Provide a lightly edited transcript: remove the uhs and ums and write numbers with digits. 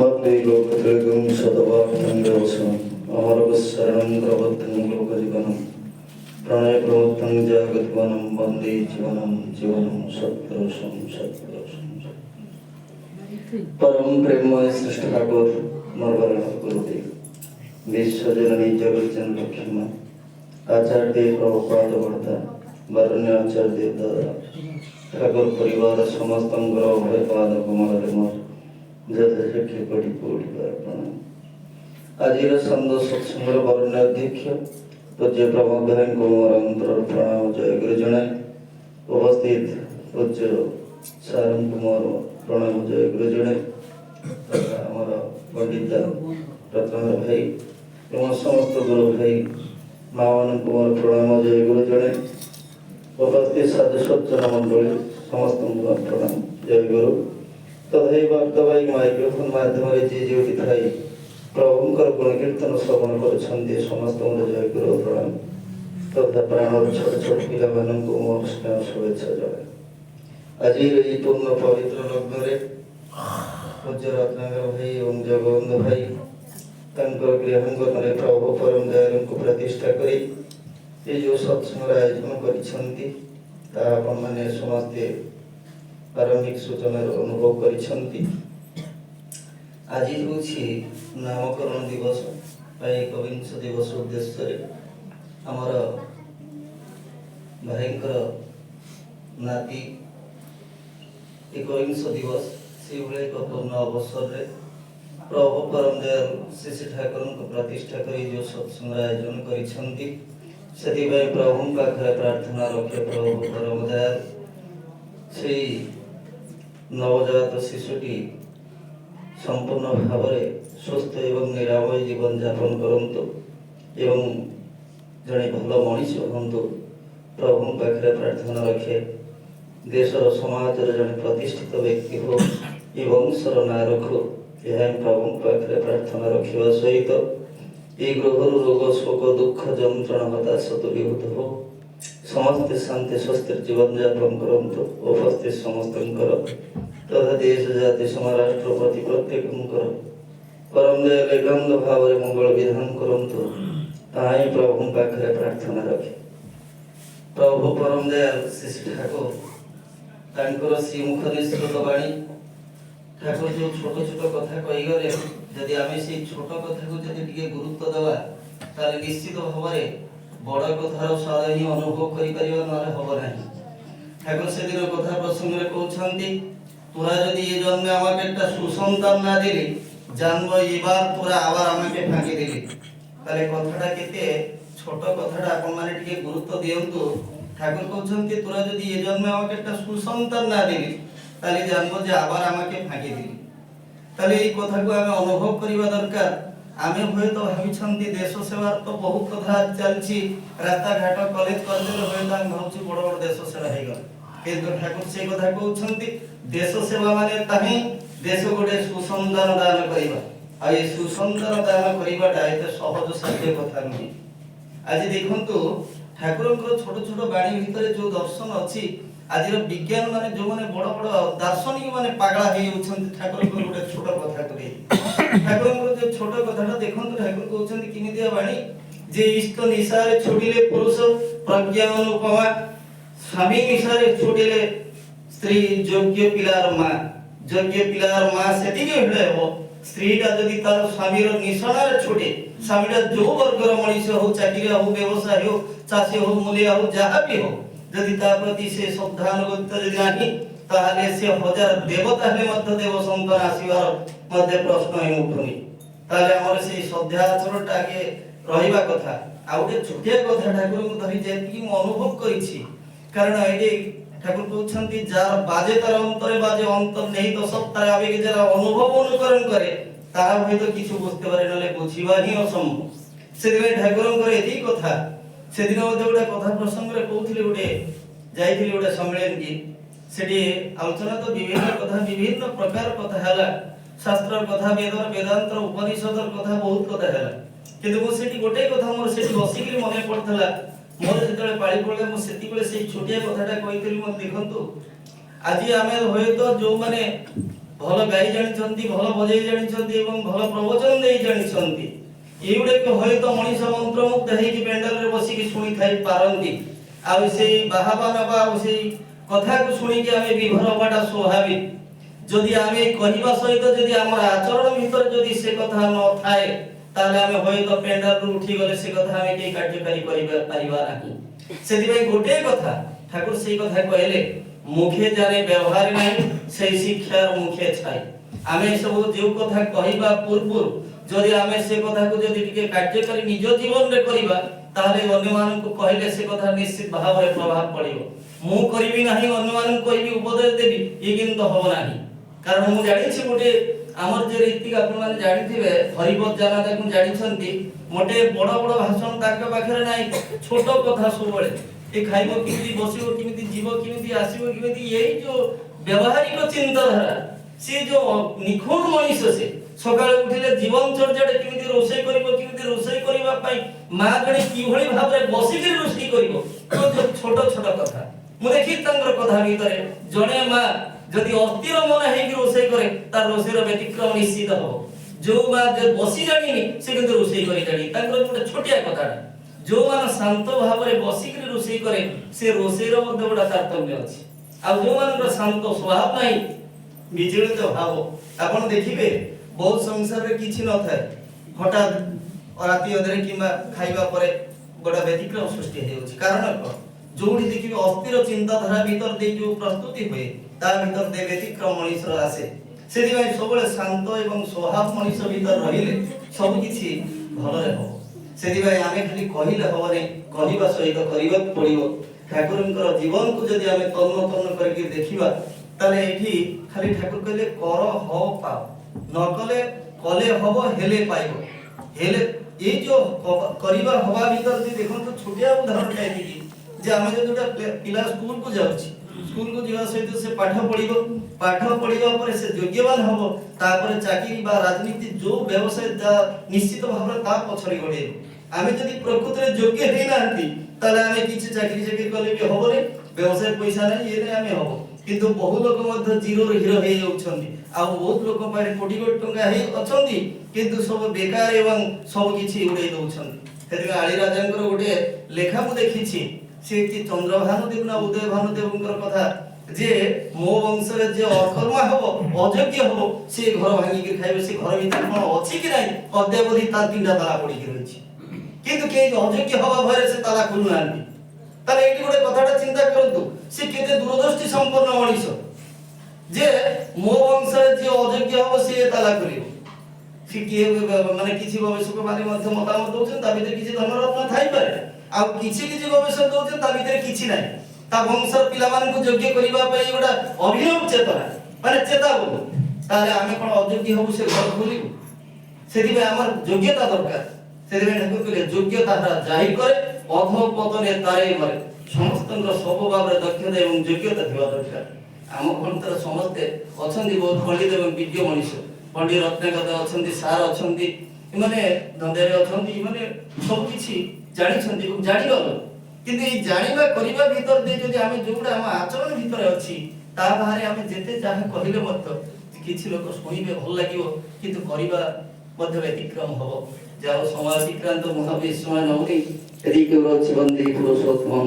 वन्दे लोकत्रयं सतवाक्यं देवसम् अमरवशरणं प्रबद्धं लोकजीवनं प्रणयप्रवृत्तं जगद्वनं वन्दे जीवनं जीवनं सत्पुरुषं सत्पुरुषं परम प्रेममय सृष्टि ठाकुर मरवरण गुरुदेव विश्वजननी जगज्जननी क्षमा आचार्य प्रभुपाद वर्ता वरण्य आचार्य दादा ठाकुर परिवार समस्त अभय पाद कमल मोर যথাযথ কোটি কোটি প্রণাম। আজির সন্ধ্যা সৎসঙ্গের বরণ্য অধ্যক্ষ পূজ্য প্রভু ভাইଙ୍କୁ ମୋର ଅନ୍ତରର ପ୍ରଣାମ ଜୟ ଗୁରୁ ଜଣାଏ। ଉପସ୍ଥିତ ପୂଜ୍ୟ ସାରଙ୍କୁ ମୋର ପ୍ରଣାମ ଜୟ ଗୁରୁ ଜଣାଏ। ଆମର ପଣ୍ଡିତ ରତ୍ନାକର ଭାଇ ଏବଂ ସମସ୍ତ ଗୁରୁ ଭାଇ ମାମାନଙ୍କୁ ମୋର ପ୍ରଣାମ ଜୟ ଗୁରୁ ଜଣାଏ। ଉପସ୍ଥିତ ସାଧୁ ସଜ୍ଜନ ମଣ୍ଡଳୀ ସମସ୍ତଙ୍କୁ ମୋର ପ୍ରଣାମ ଜୟ ଗୁରୁ। तथैव भक्तभाई माइक्रोफोन माध्यम जे जोटी थाई प्रभुंकर गुण कीर्तन श्रवण करुछन्ति समस्त जय गुरु प्रणाम तथा प्राण छोट छोट पिला माननको मोर स्नेह शुभेच्छा जणाए। आज এই পূর্ণ পবিত্র লগ্ନରେ ପୂଜ୍ୟ ରତ୍ନାକର ଭାଇ ଏବଂ ଜଗବନ୍ଧୁ ଭାଇ ତାଙ୍କର ଗୃହାଙ୍ଗନରେ ପ୍ରଭୁ ପରମ ଦୟାଳୁଙ୍କୁ ପ୍ରତିଷ୍ଠା କରି ଏ ଯେଉଁ ସତ୍ସଙ୍ଗର ଆୟୋଜନ କରିଛନ୍ତି ତାହା ଆପଣମାନେ ସମସ୍ତେ प्रारंभिक सूचना अनुभव करिछन्ति। आज होछि नामकरण दिवस एकविंश दिवस उद्देश्य आमर भाईंकर नाती एकविंश दिवस से एक पूर्ण अवसर रे प्रभु परम दयालु श्री ठाकुर प्रतिष्ठा करी जो सत्संग आयोजन करिछन्ति सेति प्रभु पाखरे प्रार्थना रखे प्रभु परम दयालु से नवजात शिशुटी संपूर्ण भाव सुस्थ एवं निरामय जीवन यापन करंतु एवं जड़े भल मनीष हूँ प्रभु पाखे प्रार्थना रखे देशर समाज जड़े प्रतिष्ठित व्यक्ति हो वंशर ना रखु यह प्रभु पाखे प्रार्थना रखा सहित ये गृह रोग शोक दुख जंत्रणा हताश दूरीभूत हो समस्ते शांति स्वस्थ जीवन यापन करंतु उपस्थित समस्त तथा देश जाति समाराष्ट्र प्रति प्रत्येक परम दयाल एकांत भाव मंगल विधान करंतु ताई प्रभु पाखे प्रार्थना रखे। प्रभु परम दयाल श्री ठाकुर तांकर श्रीमुख निश्चित बाणी ठाकुर जो छोट छोट कथा कही गले यदि आमे से छोट कथा को यदि टिके गुरुत्व देवा ताले निश्चित भाव में बड़ कथार स्वाद ही अनुभव करि परिबा नले हबो नाही। ठाकुर से दिन कथा प्रसंग रे कहउछन्ति তোরা যদি এই জন্মে আমাকে একটা সুসন্তান না দিলি জানবো এবার তোরা আবার আমাকে ফাঁকি দিলি। তাহলে কথাটা কেতে ছোট কথাটা আপন মানে টিকে গুরুত্ব দিয়ন্তু। ঠাকুর কইছন্তি তোরা যদি এই জন্মে আমাকে একটা সুসন্তান না দিলি তাহলে জানবো যে আবার আমাকে ফাঁকি দিলি। তাহলে এই কথাকে আমি অনুভব করিবা দরকার। আমি হয়তো ভাবিছন্তি দেশ সেবার তো বহুত কথা চলছি রাস্তা ঘাট কলেজ করদেলে হয়তো আমি ভাবছি বড় বড় দেশ সেবা হয়ে গেল কিন্তু ঠাকুর সেই কথা কইছন্তি देश सेवा माने ताही देश गोटे सुसंतान दान करिबा आ ए सुसंतान दान करिबाटा एते सहज साध्य कथा नहीं। आज देखंतु ठाकुरंकर छोट छोट बाणी भितरे जो दर्शन अछि आजिर विज्ञान माने जो माने बड़ बड़ दार्शनिक माने पागला हे उछंती ठाकुरंकर गोटे छोट कथा करी ठाकुरंकर जो छोट कथाटा देखंतु ठाकुर कहउछंती किमिदिया बाणी जे इष्ट निसारे छोडिले पुरुष प्रज्ञा अनुपमा स्वामी निसारे छोडिले स्त्री योग्य पिलार मां सेति के हले हो स्त्रीटा जदि तार स्वामीर निशाना रे छोटे स्वामीटा जो वर्गर मनीष हो चाकरी हो व्यवसाय हो चाषी हो मूलिया हो जहाँ भी हो जदि ता प्रति से श्रद्धानुगत्य जदि नाही ताहले से हजार देवता हेले मध्य देव संतान आसीबार मध्य प्रश्न ही उठुनी। ताहले हमर से श्रद्धा आचरणटा के रहिबा कथा आ उठे छोटिया कथा ठाकुर को धरि जेति मु अनुभव करिछि कारण एडी ठाकुर कहउछन्ति जार बाजे तार अंतरे बाजे अंतर नहीं तो सब तार आवेगे जरा अनुभव अनुकरण करे तारा हयतो किछु बुझते पारे नले बुझिबा ही असंभव। सेदिन ठाकुरंकर एती कथा सेदिन मते गोटे कथा प्रसंग रे कहउथिले गोटे जाइथिले गोटे सम्मेलन की सेठी आलोचना तो विभिन्न कथा विभिन्न प्रकार कथा हला शास्त्र कथा वेदांत उपनिषद कथा बहुत कथा हला किंतु मो सेठी गोटे कथा मोर सेठी बसिकरी मने पड़थला मोर जेतले पाळी पड़ले मो सेति बेले से छोटिया कथाटा कहितली म देखंतु আজি ଆମେ ହୁଏତ ଯୋଉମାନେ ଭଲ ଗାଇ ଜାଣିଛନ୍ତି, ଭଲ ବଜେଇ ଜାଣିଛନ୍ତି ଏବଂ ଭଲ ପ୍ରବଚନ ଦେଇ ଜାଣିଛନ୍ତି, ଏଇଗୁଡାକ ହୁଏତ ମଣିଷ ମନ୍ତ୍ରମୁଗ୍ଧ ହେଇକି ପେଣ୍ଡାଲରେ ବସିକି ଶୁଣି ଥାଇ ପାରନ୍ତି। ଆଉ ସେଇ ବାହାବା ନେବା ଆଉ ସେଇ କଥାକୁ ଶୁଣିକି ଆମେ ବିଭୋର ହବାଟା ସ୍ୱାଭାବିକ। ଯଦି ଆମେ କହିବା ସହିତ ଯଦି ଆମର ଆଚରଣ ଭିତରେ ଯଦି ସେ କଥା ନ ଥାଏ, ତାହେଲେ ଆମେ ହୁଏତ ପେଣ୍ଡାଲରୁ ଉଠି ଗଲେ ସେ କଥା ଆମେ କେହି କାର୍ଯ୍ୟକାରୀ କରିପାରିବା ନାହିଁ। ସେଥିପାଇଁ ଗୋଟିଏ କଥା ଠାକୁର ସେଇ କଥା କହିଲେ, মুখে জানে ব্যবহার নাই সেই শিক্ষার মুখে ছাই। ଆମେ ସବୁ ଯେଉଁ କଥା କହିବା ପୂର୍ବରୁ ଯଦି ଆମେ ସେ କଥାକୁ ଯଦି ଟିକେ କାର୍ଯ୍ୟକାରୀ ନିଜ ଜୀବନରେ କରିବା, ତାହେଲେ ଅନ୍ୟମାନଙ୍କୁ କହିଲେ ସେ କଥା ନିଶ୍ଚିତ ଭାବରେ ପ୍ରଭାବ ପଡ଼ିବ। ମୁଁ କରିବି ନାହିଁ, ଅନ୍ୟମାନଙ୍କୁ କହିବି, ଉପଦେଶ ଦେବି, ଇଏ କିନ୍ତୁ ହବ ନାହିଁ। କାରଣ ମୁଁ ଜାଣିଛି ଗୋଟେ ଆମର ଯେ ରୀତିକ ଆପଣମାନେ ଜାଣିଥିବେ, ହରିବଦ ଜାନା ତାକୁ ଜାଣିଛନ୍ତି, ମୋଟେ ବଡ଼ ବଡ଼ ଭାଷଣ ତାଙ୍କ ପାଖରେ ନାହିଁ, ଛୋଟ କଥା ସବୁବେଳେ। ଏ ଖାଇବ କେମିତି, ବସିବ କେମିତି, ଯିବ କେମିତି, ଆସିବ କେମିତି, ଏଇ ଯୋଉ ବ୍ୟବହାରିକ ଚିନ୍ତାଧାରା, ସେ ଯୋଉ ନିଖୁଣ ମଣିଷ, ସେ ସକାଳେ ଉଠିଲେ ଜୀବନଚର୍ଯ୍ୟାରେ କେମିତି ରୋଷେଇ କରିବ, କେମିତି ରୋଷେଇ କରିବା ପାଇଁ ମା ଜଣେ କିଭଳି ଭାବରେ ବସିକି ରୋଷେଇ କରିବ, ଛୋଟ ଛୋଟ କଥା ମୁଁ ଦେଖି ତାଙ୍କର କଥା ଭିତରେ ଜଣେ ମା ଯଦି ଅସ୍ଥିର ମନ ହେଇକି ରୋଷେଇ କରେ, ତାର ରୋଷେଇର ବ୍ୟତିକ୍ରମ ନିଶ୍ଚିତ ହବ। ଯୋଉ ମା ବସି ଜାଣିନି ସେ କିନ୍ତୁ ରୋଷେଇ କରି ଜାଣି, ତାଙ୍କର ଗୋଟେ ଛୋଟିଆ କଥାଟା, ଯୋଉମାନେ ଶାନ୍ତ ଭାବରେ ବସିକି ରୋଷେଇ କରେ ସେ ରୋଷେଇର ମଧ୍ୟ ଗୋଟେ ତାରତମ୍ୟ ଅଛି। ଆଉ ଯୋଉମାନଙ୍କର ଶାନ୍ତ ସ୍ୱଭାବ ନାହିଁ, ବିଚଳିତ ଭାବ, ଆପଣ ଦେଖିବେ ବହୁତ ସଂସାରରେ କିଛି ନଥାଏ, ହଠାତ୍ ରାତି ଅଧରେ କିମ୍ବା ଖାଇବା ପରେ ଗୋଟେ ବ୍ୟତିକ୍ରମ ସୃଷ୍ଟି ହେଉଛି। କାରଣ କଣ? ଯୋଉଠି ଦେଖିବେ ଅସ୍ଥିର ଚିନ୍ତାଧାରା ଭିତରେ ଦେଇ ଯୋଉ ପ୍ରସ୍ତୁତି ହୁଏ, ତା ଭିତରେ ବ୍ୟତିକ୍ରମ ମଣିଷର ଆସେ। ସେଥିପାଇଁ ସବୁବେଳେ ଶାନ୍ତ ଏବଂ ସ୍ୱଭାବ ମଣିଷ ଭିତରେ ରହିଲେ ସବୁ କିଛି ଭଲରେ ହବ। ସେଥିପାଇଁ ଆମେ ଖାଲି କହିଲେ ହବନି, କହିବା ସହିତ କରିବାକୁ ପଡ଼ିବ। ଠାକୁରଙ୍କର ଜୀବନକୁ ଯଦି ଆମେ ତନ୍ନ ତନ୍ନ କରିକି ଦେଖିବା, ତାହେଲେ ଏଠି ଖାଲି ଠାକୁର କହିଲେ କର ହବ ପାଅ, ନ କଲେ କଲେ ହବ, ହେଲେ ପାଇବ। ହେଲେ এই যে କରିବା হওয়া ভিতর যদি দেখুন তো ছোটিয়া উদাহরণটা এদিকে, যে আমি যদি একটা পিলা স্কুলକୁ যাଉଛି, স্কুলକୁ ଯିବା ସହିତ ସେ ପାଠ ପଢିବା ପରେ ସେ ଯୋଗ୍ୟବାନ ହବ, ତାପରେ ଚାକିରି ବା ରାଜନୀତି ଯୋଉ ବ୍ୟବସାୟ ନିଶ୍ଚିତ ଭାବରେ ତା ପଛରେ ଗୋଡେଇବ। ଆମେ ଯଦି ପ୍ରକୃତରେ ଯୋଗ୍ୟ ହେଇନାହାନ୍ତି, ତାହେଲେ ଆମେ କିଛି ଚାକିରି କଲେ ବି ହବନି, ବ୍ୟବସାୟ ପଇସା ନାହିଁ, ଇଏ ନାହିଁ, ଆମେ ହବ। କିନ୍ତୁ ବହୁ ଲୋକ ମଧ୍ୟ ଜିରୋର ହିରୋ ହେଇ ଯାଉଛନ୍ତି, ଆଉ ବହୁତ ଲୋକ ପାଖରେ କୋଟି କୋଟି ଟଙ୍କା ହେଇ ଅଛନ୍ତି, କିନ୍ତୁ ସବୁ ବେକାର ଏବଂ ସବୁ କିଛି ଉଡେଇ ଦଉଛନ୍ତି। ସେଥିପାଇଁ ଆଳି ରାଜାଙ୍କର ଗୋଟେ ଲେଖା ମୁଁ ଦେଖିଛି, ସେ ଚନ୍ଦ୍ରଭାନୁଦେବ ନା ଉଦୟ ଭାନୁଦେବଙ୍କର କଥା, ଯେ ମୋ ବଂଶରେ ଯେ ଅକର୍ମା ହବ, ଅଯୋଗ୍ୟ ହବ, ସେ ଘର ଭାଙ୍ଗିକି ଖାଇବେ। ସେ ଘର ଭିତରେ କଣ ଅଛି କି ନାହିଁ, ଅଦ୍ୟାବଧି ତାର 3ଟା ତାଲା ପଡିକି ରହିଛି, କିନ୍ତୁ କେହି ଅଯୋଗ୍ୟ ହବା ଭୟରେ ସେ ତାଲା ଖୋଲୁନାହାନ୍ତି। ତାହେଲେ ଏଇଠି ଗୋଟେ କଥାଟା ଚିନ୍ତା କରନ୍ତୁ, ସେ କେତେ ଦୂରଦୃଷ୍ଟି ସମ୍ପନ୍ନ ମଣିଷ, ଯେ ମୋ ବଂଶରେ ଯେ ଅଯୋଗ୍ୟ ହବ ସେ ତାଲା ଖୋଲିବ। ସେ କିଏ ମାନେ କିଛି ଗବେଷକ ମାନେ ମଧ୍ୟ ମତାମତ ଦଉଛନ୍ତି, ତା ଭିତରେ କିଛି ଧନରତ୍ନ ଥାଇପାରେ, ଆଉ କିଛି କିଛି ଗବେଷକ ଦଉଛନ୍ତି ତା ଭିତରେ କିଛି ନାହିଁ। ତା ବଂଶର ପିଲାମାନଙ୍କୁ ଯୋଗ୍ୟ କରିବା ପାଇଁ ଗୋଟେ ଅଭିନବ ଚେତନା, ମାନେ ଚେତାବନୀ। ତାହେଲେ ଆମେ କଣ ଅଯୋଗ୍ୟ ହବୁ ସେ ଘର ଖୋଲିବୁ? ସେଥିପାଇଁ ଆମର ଯୋଗ୍ୟତା ଦରକାର। ସେଥିପାଇଁ ଠାକୁର କହିଲେ ଯୋଗ୍ୟତା ଜାହିର କରେ, ଅଧପତନେ ତାରେ ମରେ। ସମସ୍ତଙ୍କର ସବୁ ଭାବରେ ଦକ୍ଷତା ଏବଂ ଯୋଗ୍ୟତା ଥିବା ଦରକାର। ଆମ ଗଣତନ୍ତ୍ର ସମସ୍ତେ ଅଛନ୍ତି ବହୁତ ପଣ୍ଡିତ ଏବଂ ବିଜ୍ଞ ମଣିଷ, ପଣ୍ଡିତ ରତ୍ନାକର ଅଛନ୍ତି, ସାର୍ ଅଛନ୍ତି, ଏମାନେ ଧନ୍ଦାରେ ଅଛନ୍ତି, ଏମାନେ ସବୁ କିଛି ଜାଣିଛନ୍ତି ଏବଂ ଜାଣିଗଲ। କିନ୍ତୁ ଏଇ ଜାଣିବା କରିବା ଭିତରେ ଦେଇ ଯଦି ଆମେ ଯୋଉଟା ଆମ ଆଚରଣ ଭିତରେ ଅଛି, ତା ବାହାରେ ଆମେ ଯେତେ ଯାହା କହିଲେ ମଧ୍ୟ କିଛି ଲୋକ ଶୁଣିବେ, ଭଲ ଲାଗିବ, କିନ୍ତୁ କରିବା ମଧ୍ୟ ବ୍ୟତିକ୍ରମ ହବ। ଯାହା ସମାଜ ବିକ୍ରାନ୍ତ ମହାବିଶ୍ୱ ନୌନି ଏଦିকে রয়েছে বন্দে পুরুষোত্তম।